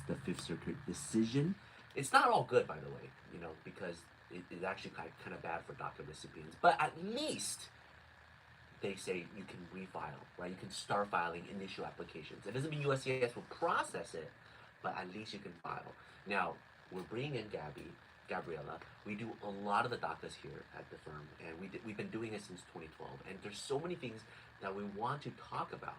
the Fifth Circuit decision. It's not all good, by the way, you know, because it's actually kind of bad for DACA recipients. But at least they say you can refile, right? You can start filing initial applications. It doesn't mean USCIS will process it, but at least you can file. Now, we're bringing in Gabriela. We do a lot of the DACAs here at the firm, and we've been doing it since 2012. And there's so many things that we want to talk about.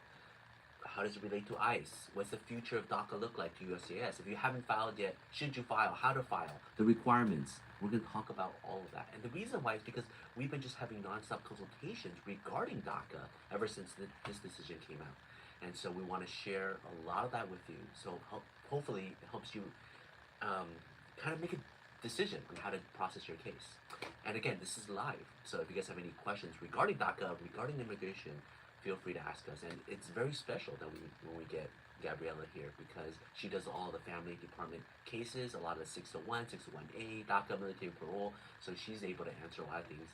How does it relate to ICE? What's the future of DACA look like to USCIS? If you haven't filed yet, should you file? How to file? The requirements. We're going to talk about all of that. And the reason why is because we've been just having nonstop consultations regarding DACA ever since this decision came out. And so we want to share a lot of that with you. So hopefully it helps you kind of make a decision on how to process your case. And again, this is live. So if you guys have any questions regarding DACA, regarding immigration, feel free to ask us. And it's very special that when we get Gabriela here because she does all the family department cases, a lot of the 601, 601A, DACA, military parole. So she's able to answer a lot of things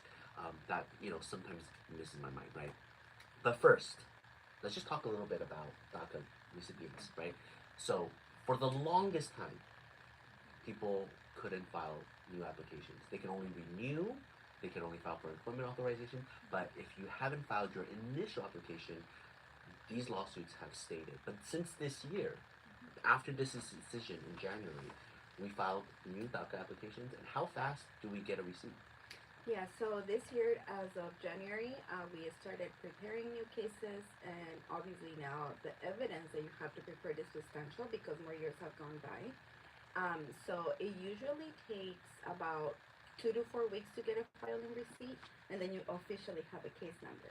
that, you know, sometimes misses my mind, right? But first, let's just talk a little bit about DACA recipients, right? So for the longest time, people couldn't file new applications. They can only renew, they can only file for employment authorization, but if you haven't filed your initial application, these lawsuits have stayed. But since this year, after this decision in January, we filed new DACA applications, and how fast do we get a receipt? Yeah, so this year, as of January, we started preparing new cases, and obviously now the evidence that you have to prepare is substantial because more years have gone by. So it usually takes about 2 to 4 weeks to get a filing receipt, and then you officially have a case number.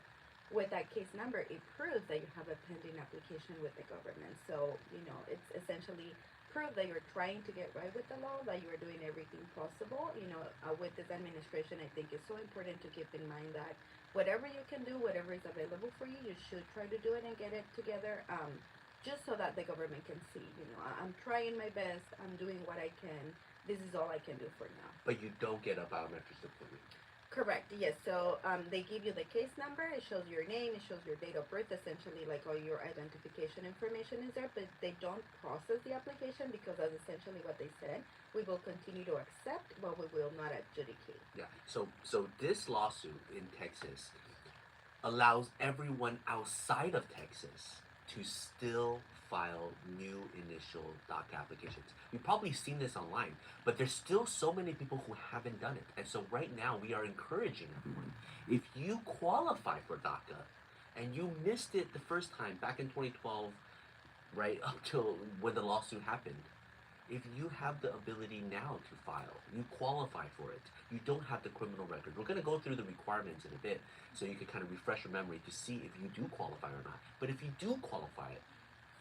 With that case number, it proves that you have a pending application with the government. So, you know, it's essentially proof that you're trying to get right with the law, that you are doing everything possible. You know, with this administration, I think it's so important to keep in mind that whatever you can do, whatever is available for you, you should try to do it and get it together. Just so that the government can see, you know, I'm trying my best, I'm doing what I can, this is all I can do for now. But you don't get a biometrics appointment. Correct, yes. So they give you the case number, it shows your name, it shows your date of birth, essentially like all your identification information is there, but they don't process the application because that's essentially what they said. We will continue to accept, but we will not adjudicate. Yeah, so this lawsuit in Texas allows everyone outside of Texas to still file new initial DACA applications. You've probably seen this online, but there's still so many people who haven't done it. And so right now we are encouraging everyone, if you qualify for DACA and you missed it the first time back in 2012, right up till when the lawsuit happened, if you have the ability now to file, you qualify for it, you don't have the criminal record. We're going to go through the requirements in a bit so you can kind of refresh your memory to see if you do qualify or not. But if you do qualify it,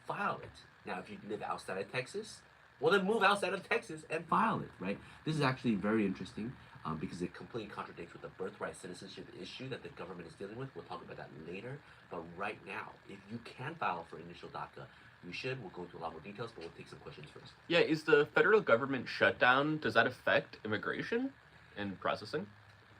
file it. Now, if you live outside of Texas, well, then move outside of Texas and file it, right? This is actually very interesting because it completely contradicts with the birthright citizenship issue that the government is dealing with. We'll talk about that later. But right now, if you can file for initial DACA, you should. We'll go into a lot more details, but we'll take some questions first. Yeah, is the federal government shutdown, does that affect immigration and processing?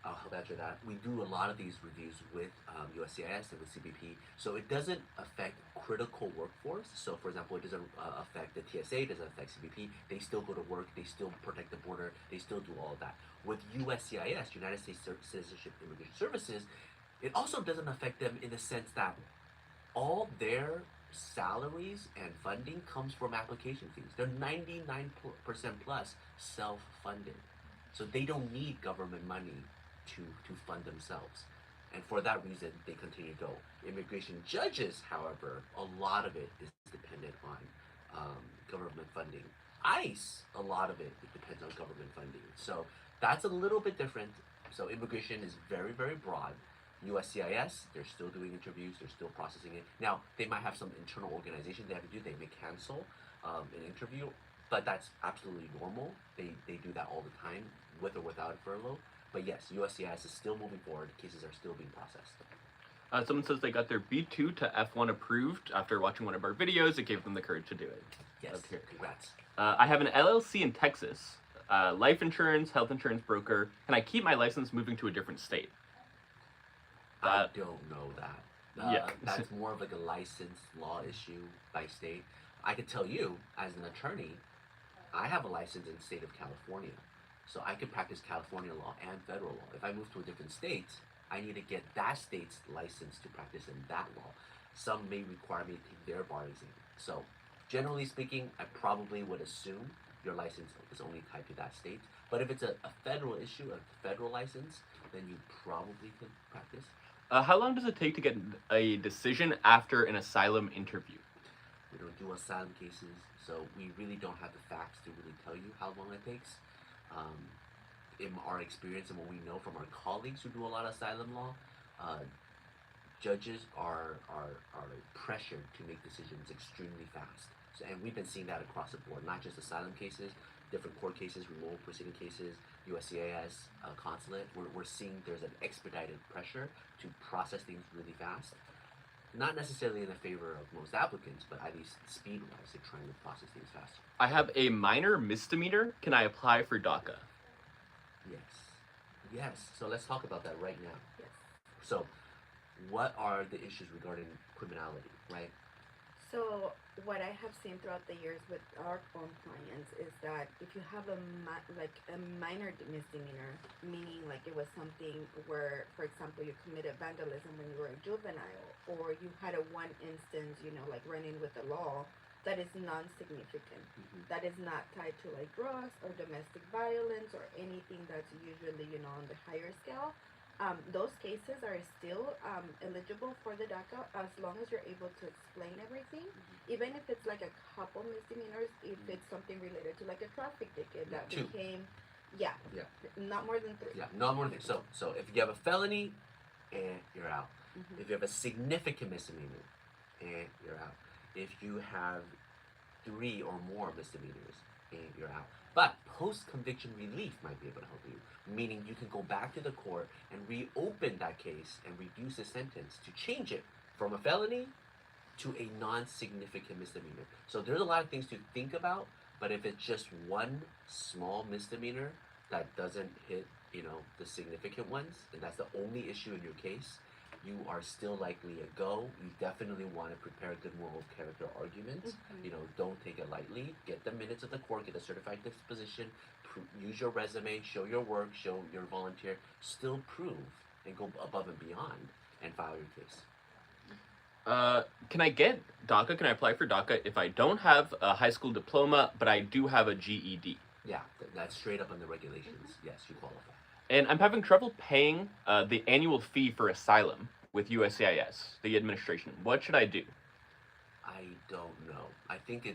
I'll help answer that. We do a lot of these reviews with USCIS and with CBP, so it doesn't affect critical workforce. So, for example, it doesn't affect the TSA, it doesn't affect CBP. They still go to work, they still protect the border, they still do all of that. With USCIS, United States Citizenship Immigration Services, it also doesn't affect them in the sense that all their salaries and funding comes from application fees. They're 99% plus self-funded. So they don't need government money to fund themselves. And for that reason, they continue to go. Immigration judges, however, a lot of it is dependent on government funding. ICE, a lot of it depends on government funding. So that's a little bit different. So immigration is very, very broad. USCIS, they're still doing interviews, they're still processing it. Now, they might have some internal organization they have to do. They may cancel an interview, but that's absolutely normal. They do that all the time, with or without a furlough. But yes, USCIS is still moving forward. Cases are still being processed. Someone says they got their B2 to F1 approved after watching one of our videos. It gave them the courage to do it. Yes, congrats. I have an LLC in Texas, life insurance, health insurance broker. Can I keep my license moving to a different state? I don't know that. Yeah. That's more of like a licensed law issue by state. I could tell you, as an attorney, I have a license in the state of California. So I could practice California law and federal law. If I move to a different state, I need to get that state's license to practice in that law. Some may require me to take their bar exam. So, generally speaking, I probably would assume your license is only tied to that state. But if it's a federal issue, a federal license, then you probably can practice. How long does it take to get a decision after an asylum interview? We don't do asylum cases, so we really don't have the facts to really tell you how long it takes. Um, in our experience and what we know from our colleagues who do a lot of asylum law, uh, judges are pressured to make decisions extremely fast. So, and we've been seeing that across the board, not just asylum cases, different court cases, removal proceeding cases, USCIS, consulate. We're seeing there's an expedited pressure to process things really fast. Not necessarily in the favor of most applicants, but at least speed-wise, they're trying to process things faster. I have a minor misdemeanor. Can I apply for DACA? Yes. Yes. So let's talk about that right now. Yes. So, what are the issues regarding criminality, right? So what I have seen throughout the years with our own clients is that if you have a minor misdemeanor, meaning like it was something where, for example, you committed vandalism when you were a juvenile, or you had a one instance, like running with the law, that is non-significant. That is not tied to like drugs or domestic violence or anything that's usually, on the higher scale. Those cases are still eligible for the DACA as long as you're able to explain everything, even if it's like a couple misdemeanors, if it's something related to like a traffic ticket that Two. became, Yeah. not more than 3. Yeah, not more than so if you have a felony, you're out. Mhm. If you have a significant misdemeanor, you're out. If you have 3 or more misdemeanors, you're out. But post-conviction relief might be able to help you, meaning you can go back to the court and reopen that case and reduce the sentence to change it from a felony to a non-significant misdemeanor. So there's a lot of things to think about, but if it's just one small misdemeanor that doesn't hit, the significant ones, and that's the only issue in your case, you are still likely a go. You definitely want to prepare a good moral character argument. Don't take it lightly. Get the minutes of the court, get a certified disposition, use your resume, show your work, show your volunteer. Still prove and go above and beyond and file your case. Can I get DACA? Can I apply for DACA if I don't have a high school diploma, but I do have a GED? Yeah, that's straight up in the regulations. Yes, you qualify. And I'm having trouble paying the annual fee for asylum with USCIS, the administration. What should I do? I don't know. I think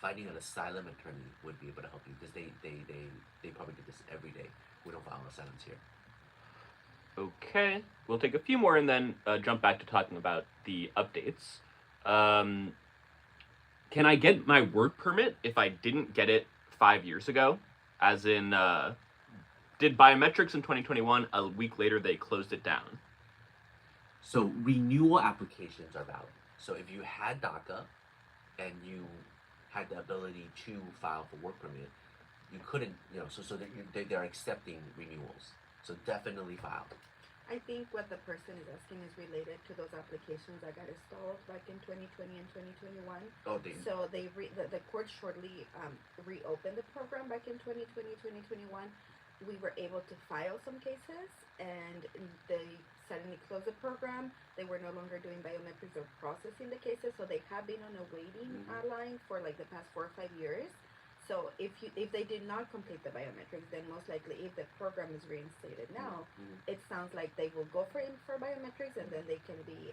finding an asylum attorney would be able to help you because they probably do this every day. We don't file asylums here. Okay, we'll take a few more and then jump back to talking about the updates. Can I get my work permit if I didn't get it 5 years ago? As in, did biometrics in 2021, a week later they closed it down. So renewal applications are valid. So if you had DACA and you had the ability to file for work permit, you couldn't, so they're accepting renewals. So definitely file. I think what the person is asking is related to those applications that got installed back in 2020 and 2021. Oh, So the court shortly reopened the program back in 2020, 2021. We were able to file some cases, and they suddenly closed the program. They were no longer doing biometrics or processing the cases, so they have been on a waiting line for like the past 4 or 5 years. So if they did not complete the biometrics, then most likely if the program is reinstated now, it sounds like they will go for biometrics, and then they can be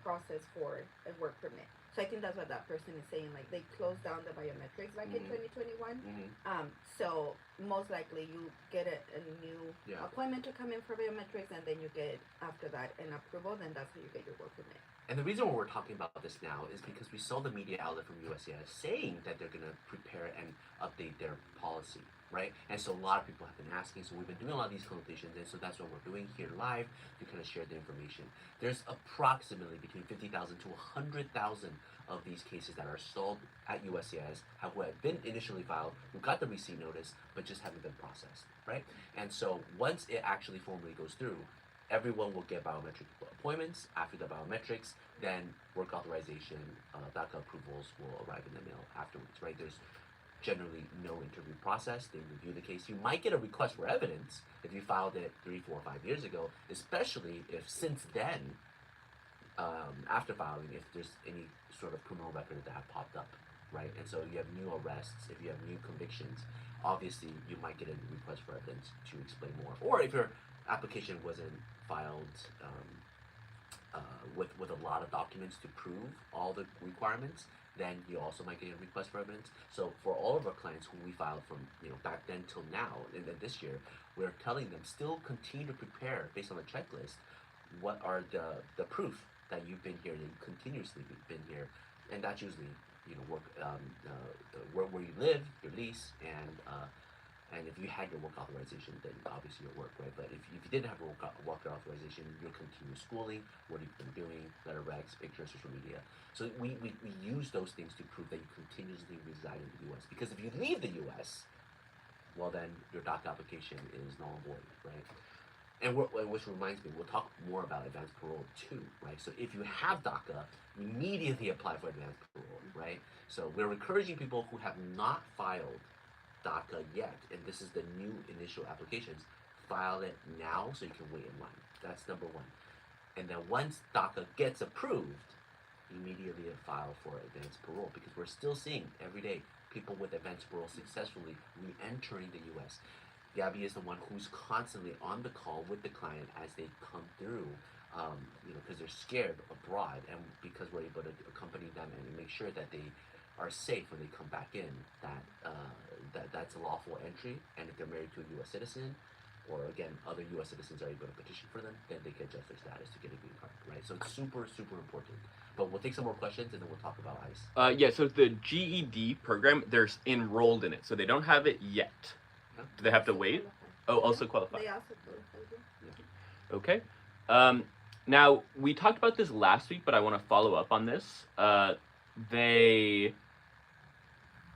processed for a work permit. So I think that's what that person is saying. Like they closed down the biometrics back in 2021. So most likely you get a new appointment to come in for biometrics, and then you get after that an approval. Then that's how you get your work permit. And the reason why we're talking about this now is because we saw the media outlet from USCIS saying that they're going to prepare and update their policy, right? And so a lot of people have been asking, so we've been doing a lot of these consultations, and so that's what we're doing here live to kind of share the information. There's approximately between 50,000 to 100,000 of these cases that are stalled at USCIS, have been initially filed, who got the receipt notice, but just haven't been processed, right? And so once it actually formally goes through, everyone will get biometric appointments. After the biometrics, then work authorization, DACA approvals will arrive in the mail afterwards, right? There's generally no interview process. They review the case. You might get a request for evidence if you filed it 3, 4, 5 years ago, especially if since then, after filing, if there's any sort of criminal record that have popped up, right? And so you have new arrests, if you have new convictions, obviously you might get a request for evidence to explain more. Or if your application wasn't filed with a lot of documents to prove all the requirements, then you also might get a request for evidence. So for all of our clients who we filed from back then till now, and then this year, we're telling them still continue to prepare based on the checklist. What are the proof that you've been here, that you continuously been here, and that's usually work where you live, your lease, and if you had your work authorization, then obviously your work, right? But if you didn't have a work authorization, your continuous schooling, what you've been doing, letter recs, pictures, social media. So we use those things to prove that you continuously reside in the U.S. Because if you leave the U.S., well then your DACA application is null and void, right? And which reminds me, we'll talk more about advanced parole too, right? So if you have DACA, immediately apply for advanced parole, right? So we're encouraging people who have not filed DACA yet, and this is the new initial applications, file it now so you can wait in line. That's number one. And then once DACA gets approved, immediately file for advanced parole, because we're still seeing every day people with advanced parole successfully re-entering the U.S. Gabby is the one who's constantly on the call with the client as they come through, because they're scared abroad, and because we're able to accompany them and make sure that they are safe when they come back in, that's a lawful entry, and if they're married to a U.S. citizen, or again, other U.S. citizens are able to petition for them, then they can adjust their status to get a green card, right? So it's super, super important. But we'll take some more questions, and then we'll talk about ICE. Yeah, so the GED program, they're enrolled in it, so they don't have it yet. Do they have to wait? Oh, also qualify. They also qualify. Yeah. Okay. Now, we talked about this last week, but I want to follow up on this. A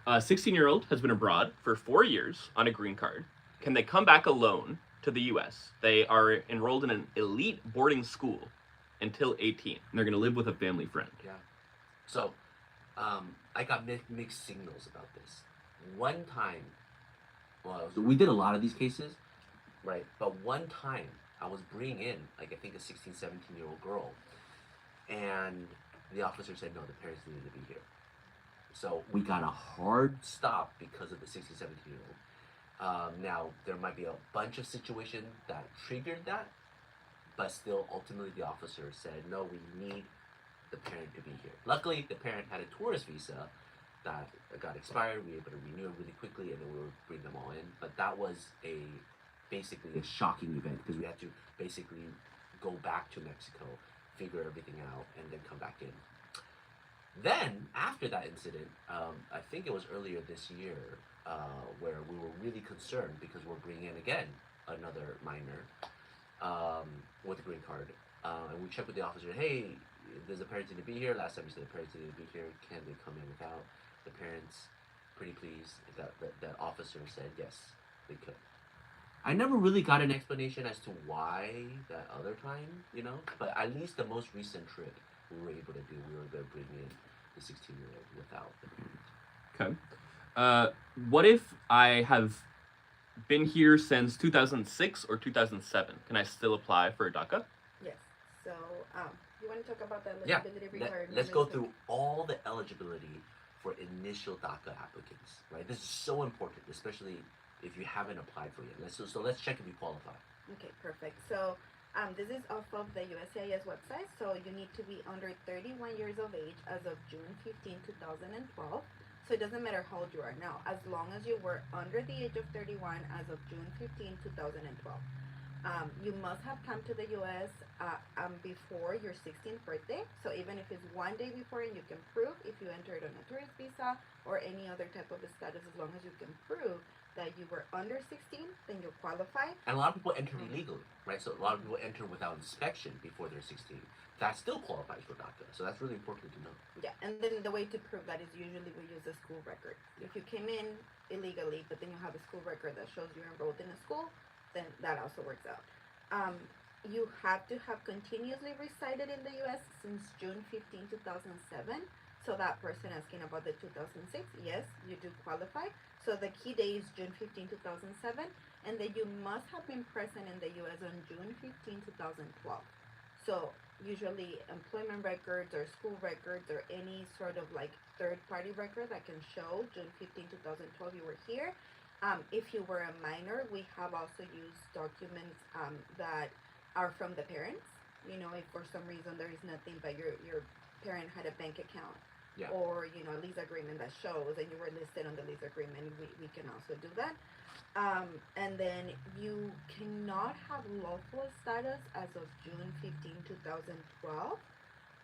16-year-old has been abroad for 4 years on a green card. Can they come back alone to the U.S.? They are enrolled in an elite boarding school until 18. And they're going to live with a family friend. Yeah. So, I got mixed signals about this. One time, so we did a lot of these cases, right? But one time, I was bringing in, I think a 16, 17-year-old girl, and the officer said, no, the parents needed to be here. So we got a hard stop because of the 16, 17-year-old. Now, there might be a bunch of situations that triggered that, but still, ultimately, the officer said, no, we need the parent to be here. Luckily, the parent had a tourist visa that got expired. We were able to renew it really quickly, and then we would bring them all in. But that was basically a shocking event, because we had to basically go back to Mexico, figure everything out, and then come back in. Then, after that incident, I think it was earlier this year, where we were really concerned because we're bringing in again another minor with a green card. And we checked with the officer, hey, does the parents need to be here? Last time you said the parents needed to be here. Can they come in without? The parents, pretty pleased. That officer said yes, they could. I never really got an explanation as to why that other time, but at least the most recent trip we were able to do, we were able to bring in the 16-year-old without the parents. Okay. What if I have been here since 2006 or 2007? Can I still apply for a DACA? Yes. So, you want to talk about the Yeah. eligibility requirements? Let's go through all the eligibility for initial DACA applicants, right? This is so important, especially if you haven't applied for it yet. Let's check if you qualify. Okay, perfect. So, this is off of the USCIS website. So you need to be under 31 years of age as of June 15, 2012. So it doesn't matter how old you are now, as long as you were under the age of 31 as of June 15, 2012. You must have come to the U.S. Before your 16th birthday. So even if it's one day before, and you can prove if you entered on a tourist visa or any other type of status, as long as you can prove that you were under 16, then you qualify. And a lot of people enter illegally, right? So a lot of people enter without inspection before they're 16. That still qualifies for DACA. So that's really important to know. Yeah, and then the way to prove that is usually we use a school record. If you came in illegally, but then you have a school record that shows you're enrolled in a school, then that also works out. you have to have continuously resided in the U.S. since June 15, 2007. So that person asking about the 2006, yes, you do qualify. So the key day is June 15, 2007, and then you must have been present in the U.S. on June 15, 2012. So usually employment records or school records or any sort of like third party record that can show June 15, 2012 you were here. If you were a minor, we have also used documents that are from the parents. You know, if for some reason there is nothing but your parent had a bank account, Yeah. or you know, a lease agreement that shows and you were listed on the lease agreement, we can also do that. And then you cannot have lawful status as of June 15, 2012.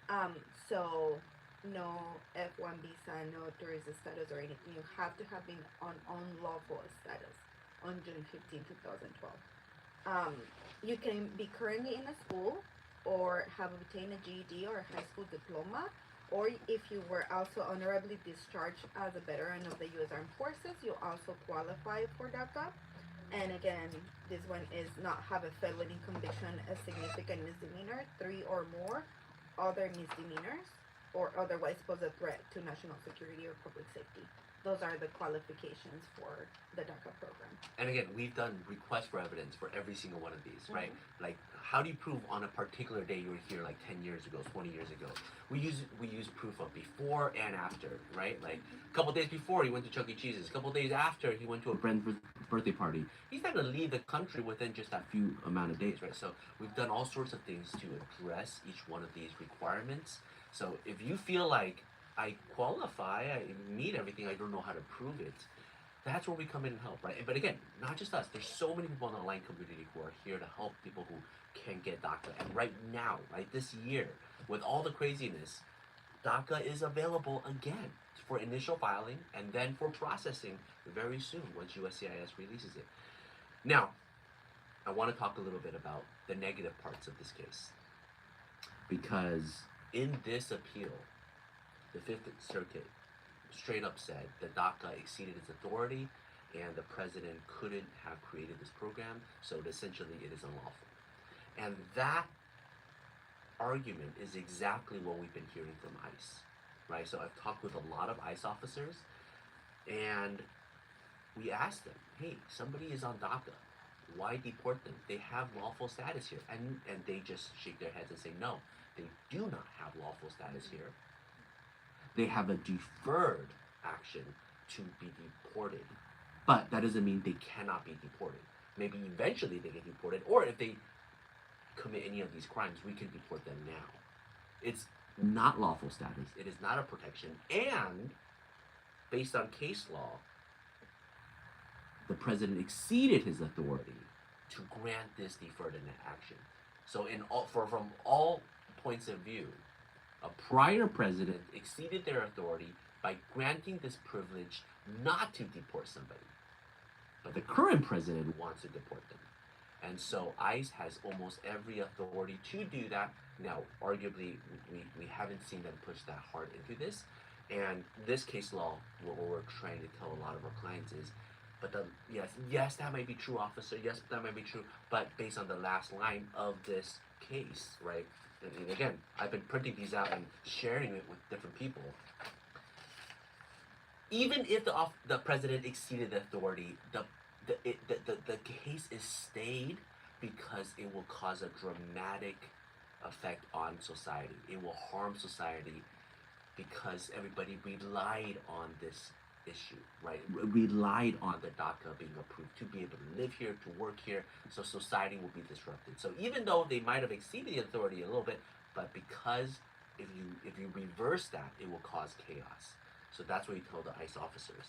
Um, so no F1 visa, no tourist status or anything. You have to have been on unlawful status on June 15, 2012. You can be currently in a school or have obtained a GED or a high school diploma, or if you were also honorably discharged as a veteran of the U.S. Armed Forces, you also qualify for DACA. And again, this one is not have a felony conviction, a significant misdemeanor, three or more other misdemeanors, or otherwise pose a threat to national security or public safety. Those are the qualifications for the DACA program. And again, we've done requests for evidence for every single one of these, right? Like, how do you prove on a particular day you were here like 10 years ago, 20 years ago? We use proof of before and after, right? Like, a couple days before he went to Chuck E. Cheese's, a couple days after he went to a friend's birthday party. He's not gonna leave the country within just that few amount of days, right? So we've done all sorts of things to address each one of these requirements. So if you feel like I qualify, I meet everything, I don't know how to prove it, that's where we come in and help, right? But again, not just us. There's so many people in the online community who are here to help people who can't get DACA. And right now, right this year, with all the craziness, DACA is available again for initial filing and then for processing very soon once USCIS releases it. Now, I want to talk a little bit about the negative parts of this case. Because in this appeal, the Fifth Circuit straight up said that DACA exceeded its authority and the president couldn't have created this program, so essentially it is unlawful. And that argument is exactly what we've been hearing from ICE, right? So I've talked with a lot of ICE officers, and we asked them, hey, somebody is on DACA. Why deport them? They have lawful status here. And they just shake their heads and say, no, they do not have lawful status here. They have a deferred action to be deported. But that doesn't mean they cannot be deported. Maybe eventually they get deported, or if they commit any of these crimes, we can deport them now. It's not lawful status. It is not a protection. And based on case law, the president exceeded his authority to grant this deferred action. So from all points of view, a prior president exceeded their authority by granting this privilege not to deport somebody. But the current president wants to deport them. And so ICE has almost every authority to do that. Now, arguably, we haven't seen them push that hard into this. And this case law, what we're trying to tell a lot of our clients is, but yes, that might be true, officer. Yes, that might be true. But based on the last line of this case, right? And again, I've been printing these out and sharing it with different people. Even if the president exceeded the authority, the case is stayed because it will cause a dramatic effect on society. It will harm society because everybody relied on this issue, right? Relied on the DACA being approved to be able to live here, to work here, so society will be disrupted. So even though they might have exceeded the authority a little bit, but because if you reverse that, it will cause chaos. So that's what we tell the ICE officers.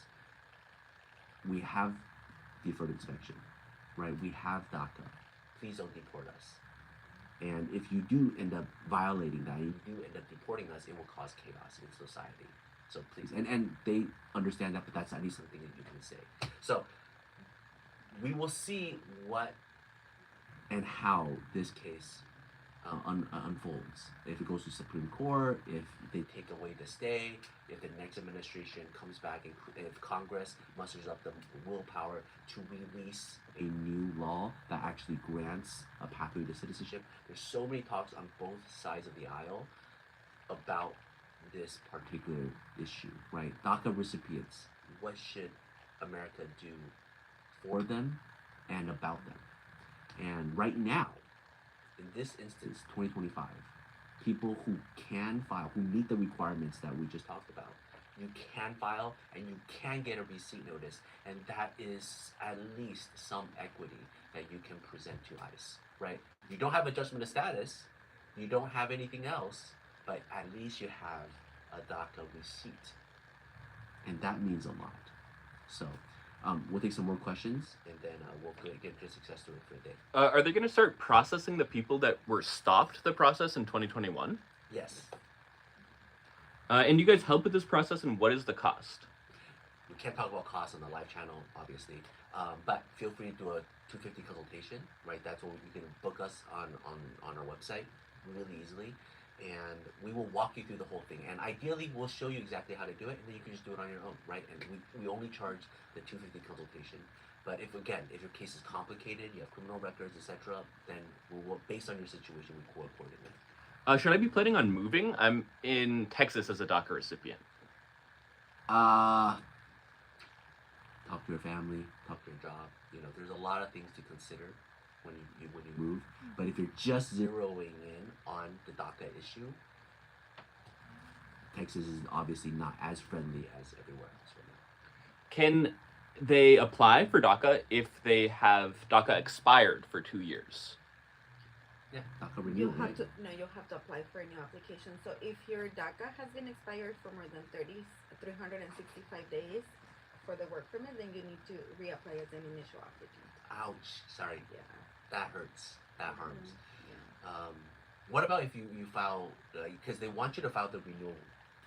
We have deferred inspection, right? We have DACA. Please don't deport us. And if you do end up violating that, you do end up deporting us, it will cause chaos in society. So please, and they understand that, but that's at least something that you can say. So we will see what and how this case unfolds. If it goes to Supreme Court, if they take away the stay, if the next administration comes back, and if Congress musters up the willpower to release a new law that actually grants a pathway to citizenship. There's so many talks on both sides of the aisle about this particular issue, right? DACA recipients, what should America do for them and about them? And right now, in this instance, 2025, people who can file, who meet the requirements that we just talked about, you can file and you can get a receipt notice, and that is at least some equity that you can present to ICE, right? You don't have adjustment of status, you don't have anything else, but at least you have a DACA receipt, and that means a lot. So we'll take some more questions, and then we'll get into success story for the day. Are they going to start processing the people that were stopped the process in 2021? Yes. And you guys help with this process, and what is the cost? We can't talk about costs on the live channel, obviously, but feel free to do a 250 consultation, right? That's what you can book us on our website really easily, and we will walk you through the whole thing. And ideally, we'll show you exactly how to do it, and then you can just do it on your own, right? And we only charge the 250 consultation. But if your case is complicated, you have criminal records, etc., then we'll based on your situation, we will accordingly. Should I be planning on moving? I'm in Texas as a DACA recipient. Talk to your family, talk to your job. There's a lot of things to consider when you move. But if you're just zeroing in on the DACA issue, Texas is obviously not as friendly as everywhere else right now. Can they apply for DACA if they have DACA expired for 2 years? Yeah, DACA renewal. You'll have to apply for a new application. So if your DACA has been expired for more than 365 days for the work permit, then you need to reapply as an initial applicant. Ouch! Sorry. Yeah. That hurts. That harms. Yeah. What about if you file, because they want you to file the renewal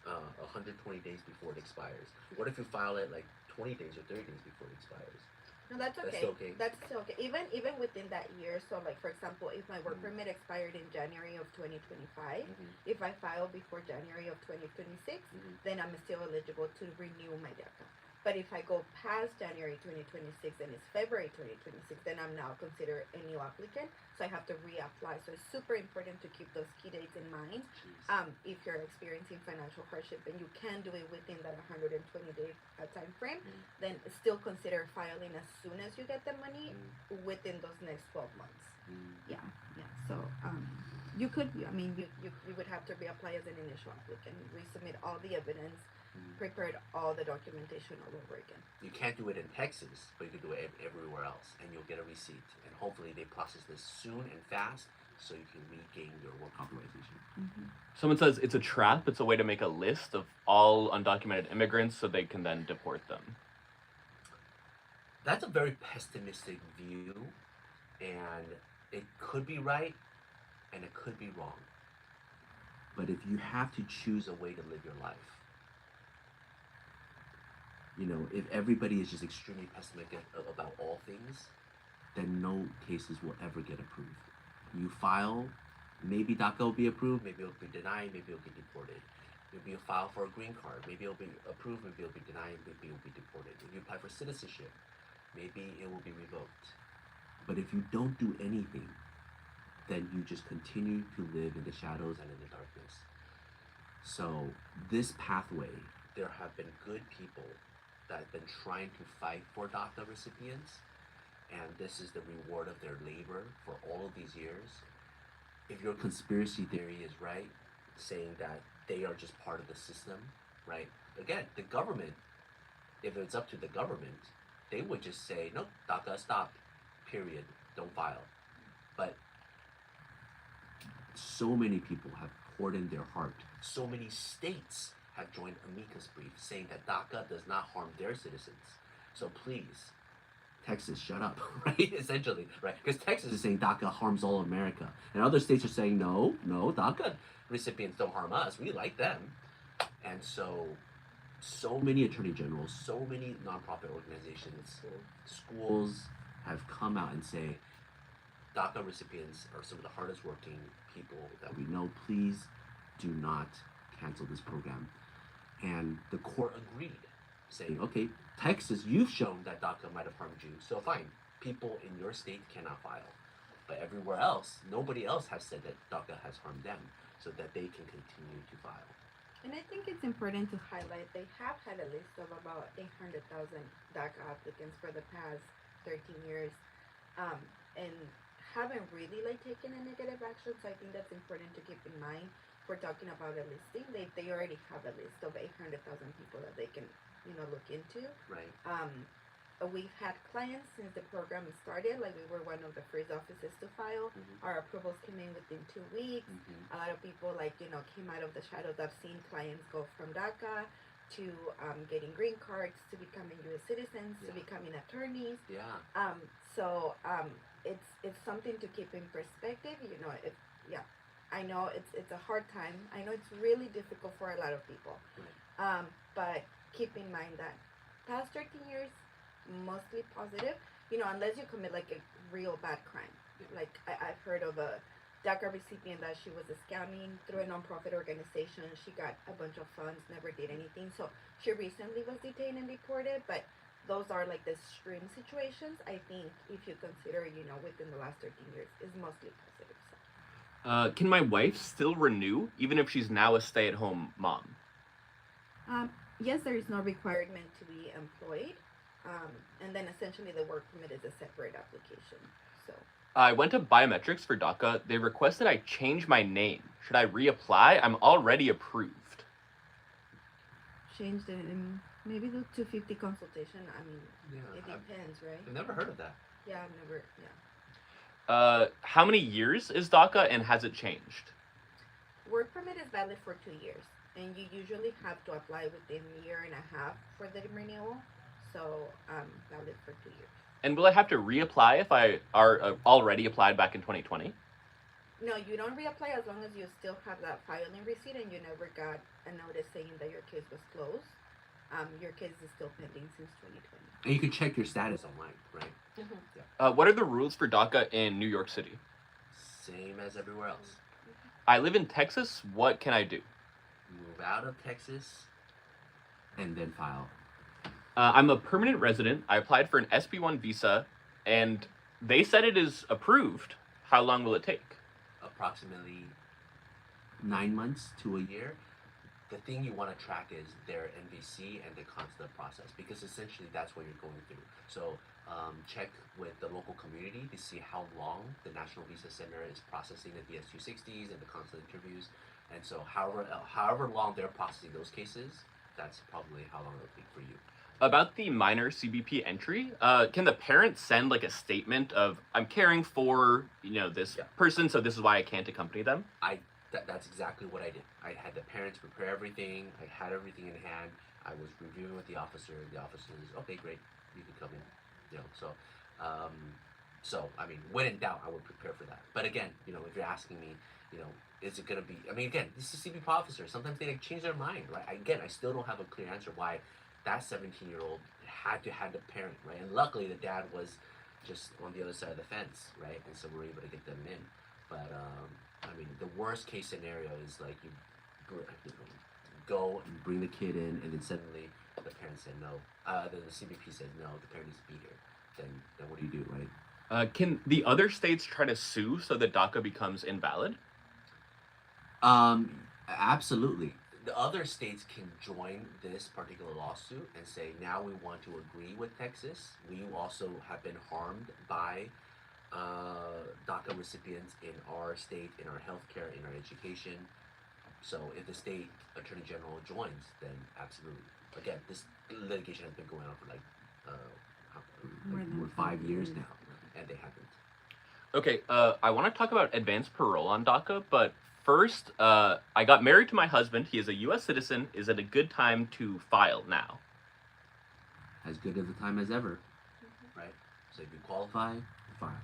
120 days before it expires. What if you file it like 20 days or 30 days before it expires? No, that's okay. That's okay. That's still okay. Even within that year. So, like for example, if my work permit expired in January of 2025, if I file before January of 2026, then I'm still eligible to renew my DACA. But if I go past January 2026 and it's February 2026, then I'm now considered a new applicant. So I have to reapply. So it's super important to keep those key dates in mind. If you're experiencing financial hardship and you can do it within that 120-day time frame, then still consider filing as soon as you get the money within those next 12 months. Yeah. So you could, you would have to reapply as an initial applicant, resubmit all the evidence, prepared all the documentation all over again. You can't do it in Texas, but you can do it everywhere else, and you'll get a receipt. And hopefully they process this soon and fast, so you can regain your work authorization. Someone says it's a trap. It's a way to make a list of all undocumented immigrants so they can then deport them. That's a very pessimistic view, and it could be right, and it could be wrong. But if you have to choose a way to live your life, if everybody is just extremely pessimistic about all things, then no cases will ever get approved. You file, maybe DACA will be approved, maybe it'll be denied, maybe it'll get deported. Maybe you'll file for a green card, maybe it'll be approved, maybe it'll be denied, maybe it'll be deported. If you apply for citizenship, maybe it will be revoked. But if you don't do anything, then you just continue to live in the shadows and in the darkness. So this pathway, there have been good people that have been trying to fight for DACA recipients, and this is the reward of their labor for all of these years. If your conspiracy theory is right, saying that they are just part of the system, right? Again, the government, if it's up to the government, they would just say, nope, DACA, stop, period, don't file. But so many people have poured in their heart. So many states have joined amicus brief saying that DACA does not harm their citizens. So please, Texas, shut up, right? Essentially, right? Because Texas is saying DACA harms all America. And other states are saying, no, DACA recipients don't harm us. We like them. And so many attorney generals, so many nonprofit organizations, schools have come out and say, DACA recipients are some of the hardest working people that we know. Please do not cancel this program. And the court agreed, saying, okay, Texas, you've shown that DACA might have harmed you, so fine. People in your state cannot file. But everywhere else, nobody else has said that DACA has harmed them, so that they can continue to file. And I think it's important to highlight they have had a list of about 800,000 DACA applicants for the past 13 years, and haven't really taken a negative action. So I think that's important to keep in mind. We're talking about a listing. They already have a list of 800,000 people that they can look into. Right. We've had clients since the program started. Like, we were one of the first offices to file. Mm-hmm. Our approvals came in within 2 weeks. Mm-hmm. A lot of people came out of the shadows. I've seen clients go from DACA to getting green cards, to becoming U.S. citizens, to becoming attorneys. Yeah. So it's something to keep in perspective. I know it's a hard time. I know it's really difficult for a lot of people. Right. But keep in mind that past 13 years, mostly positive, unless you commit a real bad crime. Yeah. I've heard of a DACA recipient that she was scamming through a nonprofit organization. She got a bunch of funds, never did anything. So she recently was detained and deported, but those are the extreme situations. I think if you consider, within the last 13 years, is mostly positive. So. Can my wife still renew even if she's now a stay-at-home mom? Yes, there is no requirement to be employed. And then essentially the work permit is a separate application. So I went to biometrics for DACA. They requested I change my name. Should I reapply? I'm already approved. change it and maybe do 250 consultation. I mean, Yeah. it depends, right? I've never heard of that. Yeah, I've never. Yeah. How many years is DACA and has it changed? Work permit is valid for 2 years, and you usually have to apply within a year and a half for the renewal. So, valid for 2 years. And will I have to reapply if I are already applied back in 2020? No, you don't reapply as long as you still have that filing receipt and you never got a notice saying that your case was closed. Your case is still pending since 2020. And you can check your status online, right? Mm-hmm. What are the rules for DACA in New York City? Same as everywhere else. I live in Texas. What can I do? Move out of Texas and then file. I'm a permanent resident. I applied for an SB1 visa, and they said it is approved. How long will it take? Approximately 9 months to a year. The thing you want to track is their NVC and the consular process, because essentially that's what you're going through. So check with the local community to see how long the National Visa Center is processing the DS-260s and the consular interviews. And so however long they're processing those cases, that's probably how long it'll take for you. About the minor CBP entry, can the parents send like a statement of I'm caring for this person, so this is why I can't accompany them? That's exactly what I did. I had the parents prepare everything. I had everything in hand. I was reviewing with the officer. The officer is okay, great, you can come in. So I mean, when in doubt, I would prepare for that. But again, if you're asking me, is it gonna be? I mean, again, this is CBP officer. Sometimes they change their mind, right? Again, I still don't have a clear answer why that 17-year-old had to have the parent, right? And luckily, the dad was just on the other side of the fence, right? And so we're able to get them in. But I mean, the worst case scenario is like you go and bring the kid in, and then suddenly the parent said no. Then the CBP says no. The parent needs to be here. Then what do you do, right? Can the other states try to sue so that DACA becomes invalid? Absolutely. The other states can join this particular lawsuit and say, now we want to agree with Texas. We also have been harmed by DACA recipients in our state, in our healthcare, in our education. So if the state attorney general joins, then absolutely. Again, this litigation has been going on for we're 5 years now, and they haven't. Okay, I want to talk about advanced parole on DACA, but first, I got married to my husband. He is a U.S. citizen. Is it a good time to file now? As good of a time as ever, right? So if you qualify, file.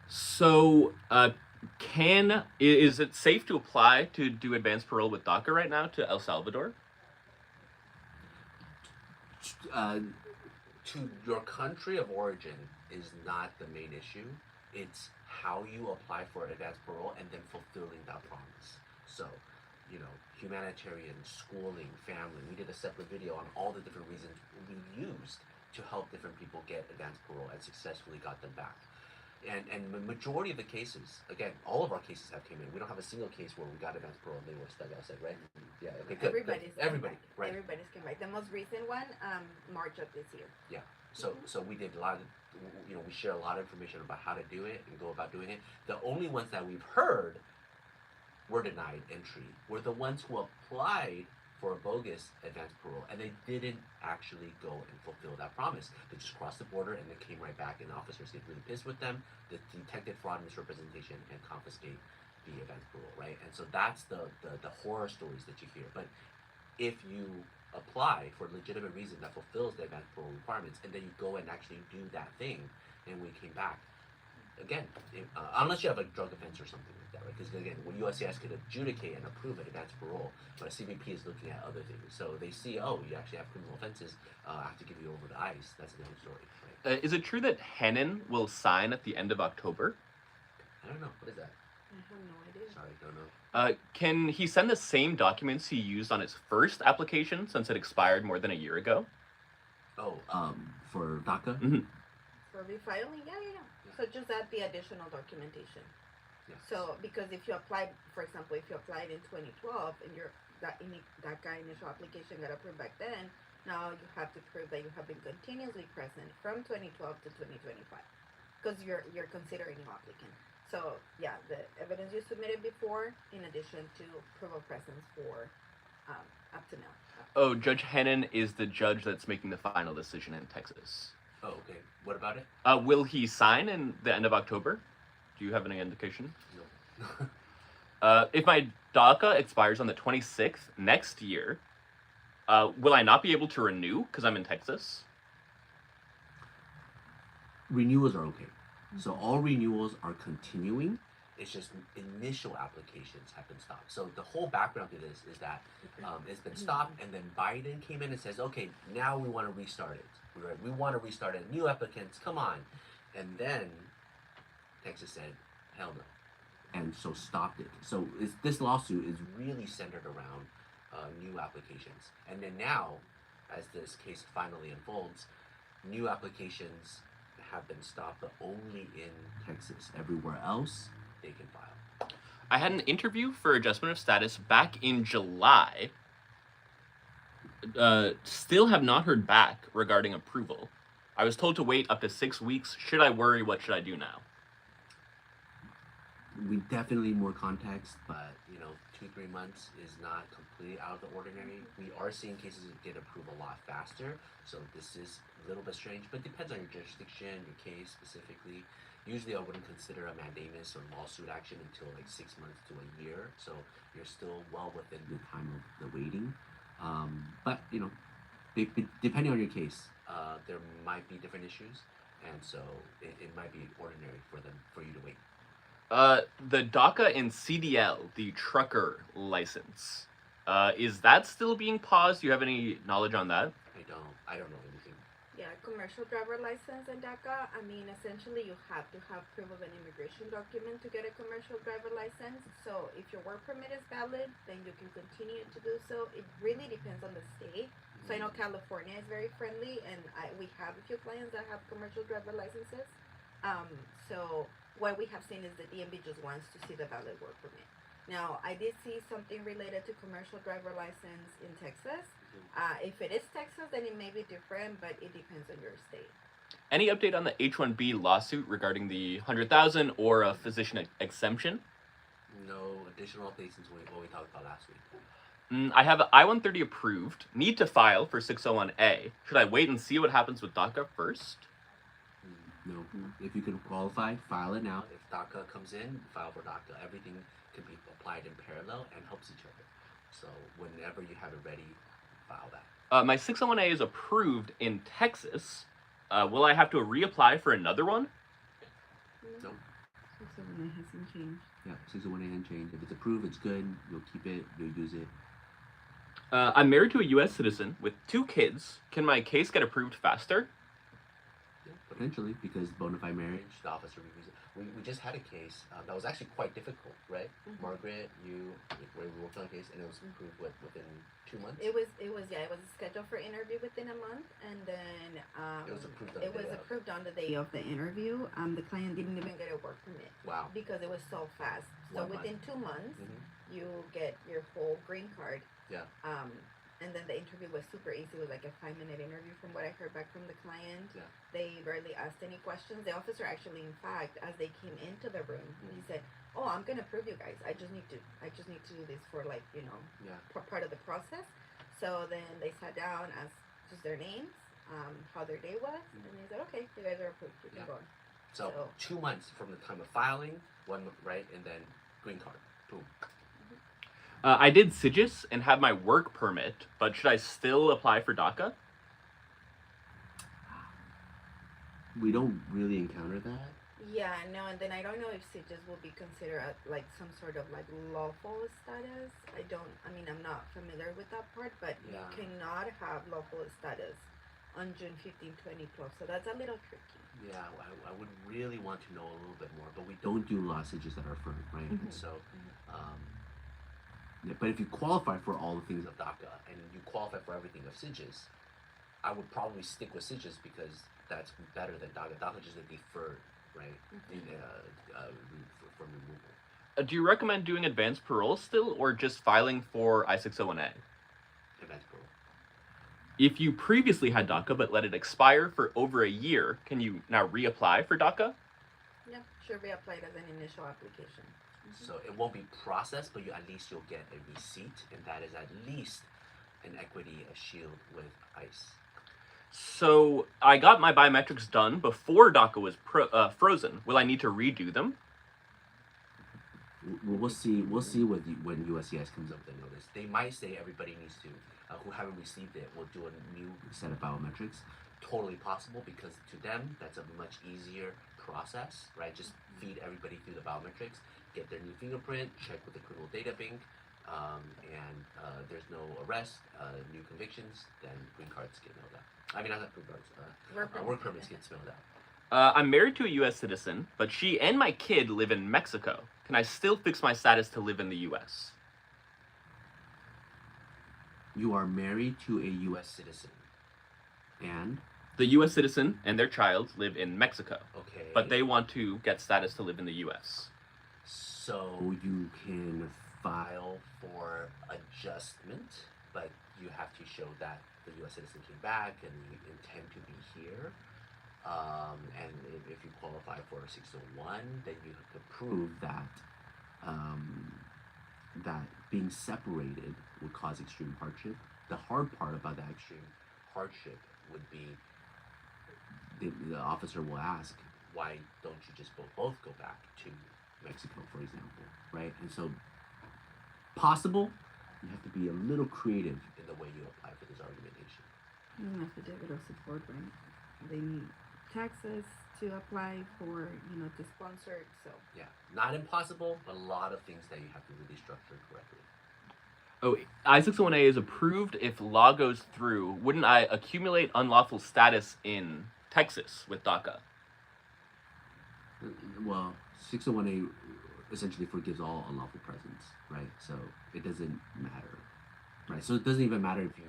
So, is it safe to apply to do advanced parole with DACA right now to El Salvador? To your country of origin is not the main issue. It's how you apply for advanced parole and then fulfilling that promise. So, you know, humanitarian, schooling, family. We did a separate video on all the different reasons we used to help different people get advanced parole and successfully got them back. And the majority of the cases, again, all of our cases have came in. We don't have a single case where we got advanced parole and they were stuck outside, right? Yeah, okay, good. Everybody's good. Everybody, came back. right? Everybody's came back. The most recent one, March of this year. Yeah. So we did a lot of, you know, we share a lot of information about how to do it and go about doing it. The only ones that we've heard were denied entry were the ones who applied for a bogus advanced parole and they didn't actually go and fulfill that promise. They just crossed the border and they came right back, and officers get really pissed with them. They detected fraud, misrepresentation, and confiscate the advanced parole, right? And so that's the horror stories that you hear. But if you apply for a legitimate reason that fulfills the advanced parole requirements, and then you go and actually do that thing, and we came back, again, unless you have a drug offense or something like that, right? Because again, when USCIS could adjudicate and approve an advanced parole, but CBP is looking at other things. So they see, oh, you actually have criminal offenses, I have to give you over to ICE. That's a different story, right? Is it true that Henan will sign at the end of October? I don't know. What is that? I have no idea. Sorry, don't know. Can he send the same documents he used on his first application since it expired more than a year ago? Oh, for DACA? Mm-hmm. For refiling, yeah. So just add the additional documentation. Yes. So because if you applied, for example, if you applied in 2012 and that guy initial application got approved back then, now you have to prove that you have been continuously present from 2012 to 2025, because you're considering new applicant. So yeah, the evidence you submitted before, in addition to proof of presence for up to now. Oh, Judge Henan is the judge that's making the final decision in Texas. Oh, okay. What about it? Will he sign in the end of October? Do you have any indication? No. If my DACA expires on the 26th next year, will I not be able to renew because I'm in Texas? Renewals are okay. So all renewals are continuing. It's just initial applications have been stopped. So the whole background to this is that it's been stopped, and then Biden came in and says, okay, now we want to restart it. We want to restart it. New applicants, come on. And then Texas said, hell no. And so stopped it. So this lawsuit is really centered around new applications. And then now, as this case finally unfolds, new applications have been stopped, but only in Texas. Everywhere else, they can file. I had an interview for adjustment of status back in July. Still have not heard back regarding approval. I was told to wait up to 6 weeks. Should I worry? What should I do now? We definitely need more context, but 2-3 months is not completely out of the ordinary. We are seeing cases that get approved a lot faster, so this is a little bit strange, but it depends on your jurisdiction, your case specifically. Usually I wouldn't consider a mandamus or lawsuit action until like 6 months to a year, so you're still well within the time of the waiting. But depending on your case, there might be different issues, and so it might be ordinary for you to wait. The DACA and CDL, the trucker license, is that still being paused? Do you have any knowledge on that? I don't know anything. Yeah, commercial driver license in DACA. I mean, essentially, you have to have proof of an immigration document to get a commercial driver license. So if your work permit is valid, then you can continue to do so. It really depends on the state. So I know California is very friendly, and we have a few clients that have commercial driver licenses. So what we have seen is the DMV just wants to see the valid work permit. Now, I did see something related to commercial driver license in Texas. If it is Texas, then it may be different, but it depends on your state. Any update on the H-1B lawsuit regarding the 100,000 or a physician exemption? No additional updates since what we talked about last week. I have I-130 approved. Need to file for 601A. Should I wait and see what happens with DACA first? No. If you can qualify, file it now. If DACA comes in, file for DACA. Everything can be applied in parallel and helps each other. So whenever you have it ready, file that. My 601A is approved in Texas. Will I have to reapply for another one? No. 601A hasn't changed. Yeah, 601A hasn't changed. If it's approved, it's good. You'll keep it. You'll use it. I'm married to a U.S. citizen with 2 kids. Can my case get approved faster? Yeah, put potentially, because bona fide marriage, the officer reviews it. We just had a case that was actually quite difficult, right? Mhm. Margaret, you, we worked on a case, and it was approved within 2 months. It was scheduled for interview within a month, and then It was approved on it the was day of. approved on the day of the interview. The client didn't even get a work permit Wow. because it was so fast. So 1 month. within 2 months, Mhm. you get your whole green card. Yeah. And then the interview was super easy. It was like a 5-minute interview from what I heard back from the client. Yeah. They barely asked any questions. The officer actually, in fact, as they came into the room, he said, "Oh, I'm gonna approve you guys. I just need to do this for like Yeah. part of the process." So then they sat down, asked just their names, how their day was, and they said, "Okay, you guys are approved. You can Yeah. go on." So 2 months from the time of filing, 1 month, right, and then green card. Boom. I did SIGIS and have my work permit, but should I still apply for DACA? We don't really encounter that. Yeah, no, and then I don't know if SIGIS will be considered like some sort of like lawful status. I mean, I'm not familiar with that part, but Yeah. you cannot have lawful status on June 15, 20 plus. So that's a little tricky. Yeah, I would really want to know a little bit more, but we don't do law SIGIS that are firm, right? And Mhm. so, yeah, but if you qualify for all the things of DACA and you qualify for everything of SIGIS, I would probably stick with SIGIS because that's better than DACA. DACA just a deferred, right? From removal. Do you recommend doing advanced parole still, or just filing for I-601A? Advanced parole. If you previously had DACA but let it expire for over a year, can you now reapply for DACA? Yeah, should be applied as an initial application. So it won't be processed, but at least you'll get a receipt, and that is at least an equity, a shield with ICE. So I got my biometrics done before DACA was frozen. Will I need to redo them? We'll see. We'll see when USCIS comes up with a notice. They might say everybody needs to, who haven't received it, will do a new set of biometrics. Totally possible, because to them that's a much easier process, right? Just feed everybody through the biometrics, get their new fingerprint, check with the criminal data bank, and there's no arrest, new convictions, then green cards get mailed out. I mean, not green cards. Work permits get mailed out. I'm married to a U.S. citizen, but she and my kid live in Mexico. Can I still fix my status to live in the U.S.? You are married to a U.S. citizen, and the U.S. citizen and their child live in Mexico. Okay. But they want to get status to live in the U.S. So you can file for adjustment, but you have to show that the U.S. citizen came back and you intend to be here. And if you qualify for 601, then you have to prove that that being separated would cause extreme hardship. The hard part about that extreme hardship would be the officer will ask, why don't you just both go back to Mexico, for example, right? And so, possible, you have to be a little creative in the way you apply for this argumentation. You have to do a little support, right? They need taxes to apply for, to sponsor it, so. Yeah, not impossible, but a lot of things that you have to really structure correctly. Oh, I-601A is approved if law goes through. Wouldn't I accumulate unlawful status in Texas with DACA? Well, 601A essentially forgives all unlawful presence, right? So it doesn't matter, right? So it doesn't even matter if you